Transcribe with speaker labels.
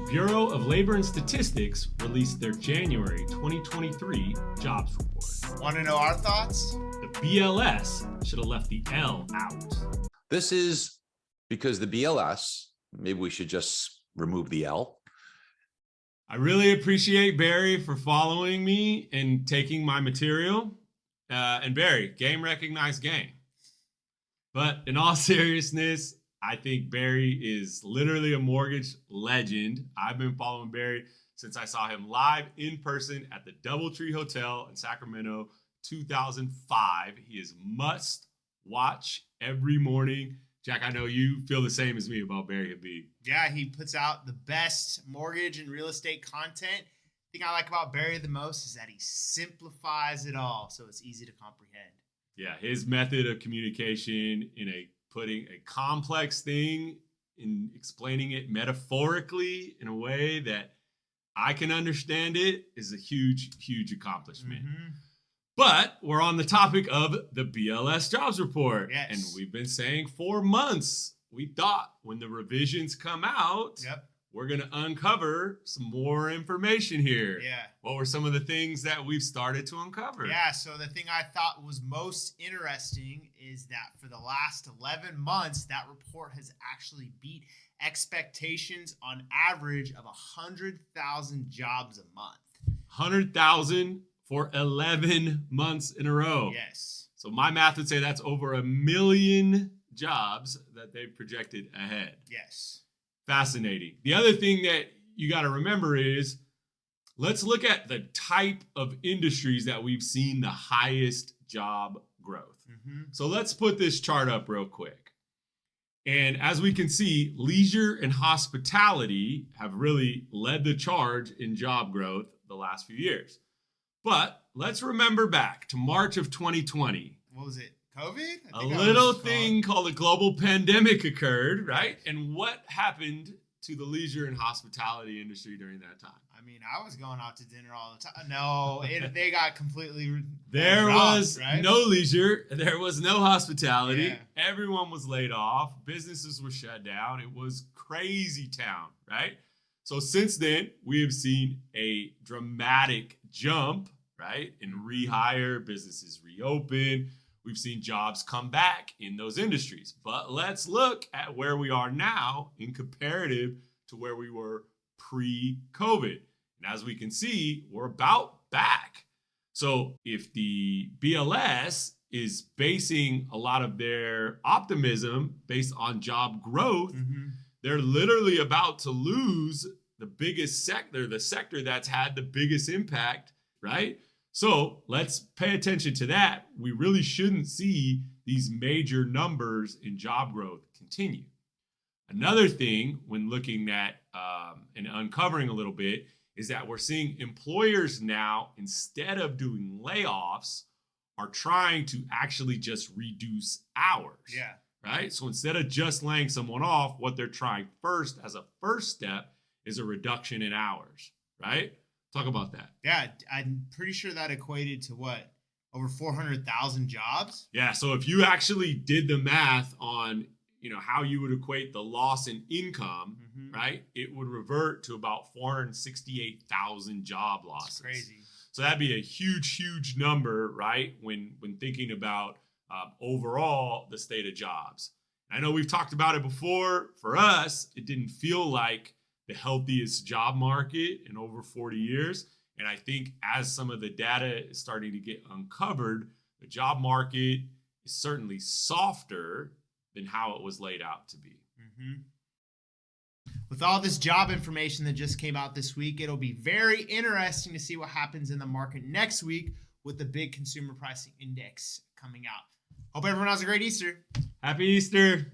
Speaker 1: Bureau of Labor and Statistics released their January 2023 jobs report.
Speaker 2: Want to know our thoughts?
Speaker 1: The BLS should have left the L out.
Speaker 3: This is because the BLS, maybe we should just remove the L.
Speaker 1: I really appreciate Barry for following me and taking my material. And Barry, game recognized game. But in all seriousness, I think Barry is literally a mortgage legend. I've been following Barry since I saw him live in person at the DoubleTree Hotel in Sacramento, 2005. He is must watch every morning. Jack, I know you feel the same as me about Barry Habib.
Speaker 2: Yeah, he puts out the best mortgage and real estate content. The thing I like about Barry the most is that he simplifies it all so it's easy to comprehend.
Speaker 1: Yeah, his method of communication putting a complex thing in explaining it metaphorically in a way that I can understand it is a huge, huge accomplishment. Mm-hmm. But we're on the topic of the BLS jobs report.
Speaker 2: Yes.
Speaker 1: And we've been saying for months, we thought when the revisions come out, we're going to uncover some more information here.
Speaker 2: Yeah.
Speaker 1: What were some of the things that we've started to uncover?
Speaker 2: Yeah, so the thing I thought was most interesting is that for the last 11 months, that report has actually beat expectations on average of 100,000 jobs a month.
Speaker 1: 100,000 for 11 months in a row.
Speaker 2: Yes.
Speaker 1: So my math would say that's over 1 million jobs that they projected ahead.
Speaker 2: Yes.
Speaker 1: Fascinating. The other thing that you got to remember is let's look at the type of industries that we've seen the highest job growth. Mm-hmm. So let's put this chart up real quick. And as we can see, leisure and hospitality have really led the charge in job growth the last few years. But let's remember back to March of 2020.
Speaker 2: What was it? COVID?
Speaker 1: A little thing called a global pandemic occurred, right? And what happened to the leisure and hospitality industry during that time?
Speaker 2: I mean, I was going out to dinner all the time. No, they got completely
Speaker 1: There was
Speaker 2: right?
Speaker 1: no leisure. There was no hospitality.
Speaker 2: Yeah.
Speaker 1: Everyone was laid off. Businesses were shut down. It was crazy town, right? So since then, we have seen a dramatic jump, right? In rehire, businesses reopen. We've seen jobs come back in those industries. But let's look at where we are now in comparative to where we were pre-COVID. And as we can see, we're about back. So if the BLS is basing a lot of their optimism based on job growth, they're literally about to lose the biggest sector, the sector that's had the biggest impact, right? So let's pay attention to that. We really shouldn't see these major numbers in job growth continue. Another thing when looking at and uncovering a little bit is that we're seeing employers now, instead of doing layoffs, are trying to actually just reduce hours.
Speaker 2: Yeah.
Speaker 1: Right? So instead of just laying someone off, what they're trying first as a first step is a reduction in hours, right? Talk about that.
Speaker 2: Yeah, I'm pretty sure that equated to what? Over 400,000 jobs?
Speaker 1: Yeah, so if you actually did the math on, how you would equate the loss in income, right? It would revert to about 468,000 job losses.
Speaker 2: That's crazy.
Speaker 1: So that'd be a huge, huge number, right? When thinking about overall the state of jobs. I know we've talked about it before. For us, it didn't feel like the healthiest job market in over 40 years. And I think as some of the data is starting to get uncovered, the job market is certainly softer than how it was laid out to be.
Speaker 2: With all this job information that just came out this week, it'll be very interesting to see what happens in the market next week with the big consumer pricing index coming out. Hope everyone has a great Easter.
Speaker 1: Happy Easter.